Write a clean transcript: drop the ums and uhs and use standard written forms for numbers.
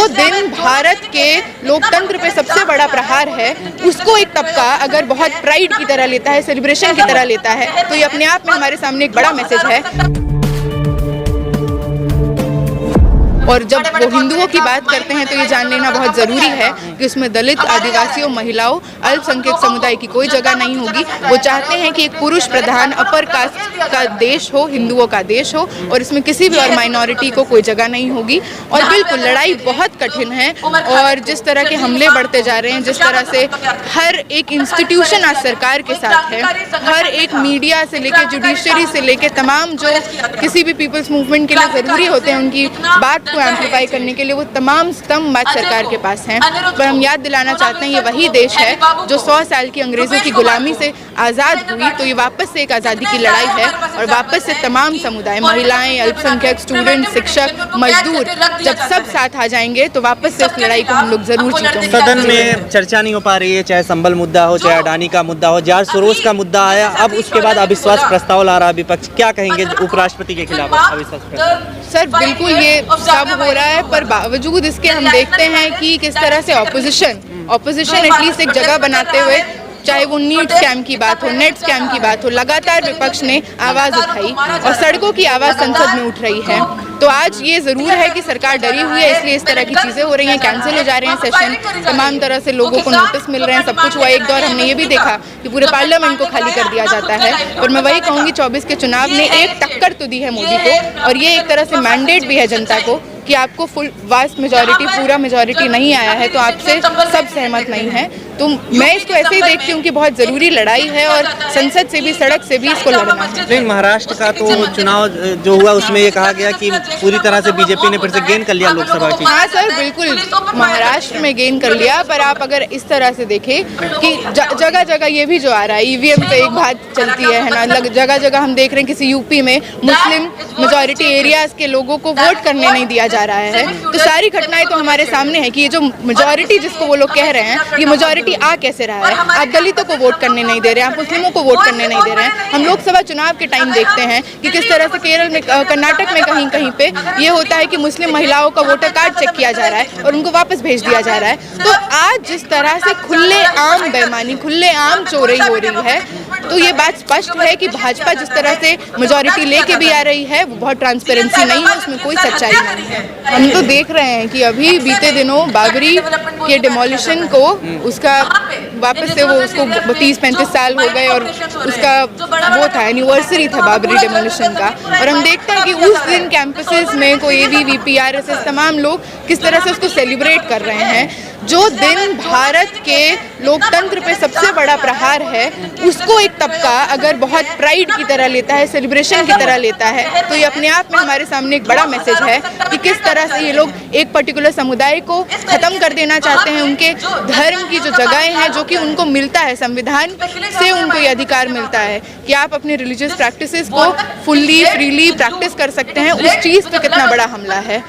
जो दिन भारत के लोकतंत्र पे सबसे बड़ा प्रहार है, उसको एक तबका अगर बहुत प्राइड की तरह लेता है, सेलिब्रेशन की तरह लेता है, तो ये अपने आप में हमारे सामने एक बड़ा मैसेज है। और जब वो हिंदुओं की बात करते हैं तो ये जान लेना बहुत ज़रूरी है कि उसमें दलित, आदिवासियों, महिलाओं, अल्पसंख्यक समुदाय की कोई जगह नहीं होगी। वो चाहते हैं कि एक पुरुष प्रधान अपर कास्ट का देश हो, हिंदुओं का देश हो, और इसमें किसी भी और माइनॉरिटी को कोई जगह नहीं होगी। और बिल्कुल लड़ाई बहुत कठिन है, और जिस तरह के हमले बढ़ते जा रहे हैं, जिस तरह से हर एक इंस्टीट्यूशन आज सरकार के साथ है, हर एक मीडिया से लेकर जुडिशरी से लेकर तमाम जो किसी भी पीपल्स मूवमेंट के लिए ज़रूरी होते हैं, उनकी बात को एम्पलीफाई करने के लिए वो तमाम स्तंभ आज सरकार के पास हैं। पर हम याद दिलाना चाहते हैं ये वही देश है जो 100 साल की अंग्रेज़ों की गुलामी से आज़ाद हुई। तो ये वापस से एक आज़ादी की लड़ाई है, और वापस से तमाम समुदाय, महिलाएं, अल्पसंख्यक, स्टूडेंट, शिक्षक, मजदूर, जब सब साथ आ जाएंगे तो वापस से उस लड़ाई को हम लोग जरूर जीतेंगे। सदन में चर्चा नहीं हो पा रही है, चाहे संबल मुद्दा हो, चाहे अडानी का मुद्दा हो, जार्ज सोरोस का मुद्दा आया, अब उसके बाद अविश्वास प्रस्ताव ला रहा विपक्ष, क्या कहेंगे उपराष्ट्रपति के खिलाफ अविश्वास प्रस्ताव? सर बिल्कुल ये सब हो रहा है, पर बावजूद इसके हम देखते हैं कि किस तरह से ऑपोजिशन एटलीस्ट एक जगह बनाते हुए, चाहे वो नीट स्कैम की बात हो, नेट स्कैम की बात हो, लगातार विपक्ष ने आवाज़ उठाई और सड़कों की आवाज़ संसद में उठ रही है। तो आज ये ज़रूर है कि सरकार डरी हुई है, इसलिए इस तरह की चीज़ें हो रही हैं, कैंसिल हो जा रहे हैं सेशन, तमाम तरह से लोगों को नोटिस मिल रहे हैं, सब कुछ हुआ। एक दौर हमने ये भी देखा कि पूरे पार्लियामेंट को खाली कर दिया जाता है। और मैं वही कहूँगी 24 के चुनाव ने एक टक्कर तो दी है मोदी को, और ये एक तरह से मैंडेट भी है जनता को कि आपको फुल वास्ट मेजॉरिटी, पूरा मेजॉरिटी नहीं आया है तो आपसे सब सहमत नहीं है। तो मैं इसको ऐसे ही देखती हूँ कि बहुत ज़रूरी लड़ाई है, और संसद से भी, सड़क से भी इसको लड़ना है। लेकिन महाराष्ट्र का तो चुनाव जो हुआ उसमें ये कहा गया कि पूरी तरह से बीजेपी ने फिर से गेन कर लिया लोकसभा की। हाँ सर बिल्कुल, महाराष्ट्र में गेन कर लिया, पर आप अगर इस तरह से देखें कि जगह जगह ये भी जो आ रहा है, ईवीएम पे एक बात चलती है ना, जगह जगह हम देख रहे हैं किसी यूपी में मुस्लिम मेजॉरिटी एरियाज के लोगों को वोट करने नहीं दिया जा रहा है। तो सारी घटनाएं तो हमारे सामने है कि ये जो मेजॉरिटी जिसको वो लोग कह रहे हैं, ये मेजॉरिटी आ कैसे रहा है। आप दलितों को वोट करने नहीं दे रहे हैं, आप मुस्लिमों को वोट करने नहीं दे रहे हैं। हम लोकसभा चुनाव के टाइम देखते हैं कि किस तरह से केरल में, कर्नाटक में कहीं कहीं पे ये होता है कि मुस्लिम महिलाओं का वोटर कार्ड चेक किया जा रहा है और उनको वापस भेज दिया जा रहा है। तो आज जिस तरह से खुलेआम बेईमानी, खुलेआम चोरी हो रही है, तो ये बात स्पष्ट है कि भाजपा जिस तरह से मेजॉरिटी लेके भी आ रही है, वो बहुत ट्रांसपेरेंसी नहीं है, उसमें कोई सच्चाई नहीं है। हम तो देख रहे हैं कि अभी बीते दिनों बाबरी के डिमोलिशन को, उसका वापस से वो उसको 30-35 साल हो गए, और उसका वो था, एनिवर्सरी था बाबरी डिमोलिशन का, और हम देखते हैं कि उस दिन कैंपसेस में कोई एबीवीपी, आरएसएस, तमाम लोग किस तरह से उसको सेलिब्रेट कर रहे हैं। जो दिन भारत के लोकतंत्र पे सबसे बड़ा प्रहार है, उसको एक तबका अगर बहुत प्राइड की तरह लेता है, सेलिब्रेशन की तरह लेता है, तो ये अपने आप में हमारे सामने एक बड़ा मैसेज है कि किस तरह से ये लोग एक पर्टिकुलर समुदाय को ख़त्म कर देना चाहते हैं। उनके धर्म की जो जगहें हैं, जो कि उनको मिलता है, संविधान से उनको ये अधिकार मिलता है कि आप अपने रिलीजियस प्रैक्टिसेस को फुल्ली फ्रीली प्रैक्टिस कर सकते हैं, उस चीज़ पे कितना बड़ा हमला है।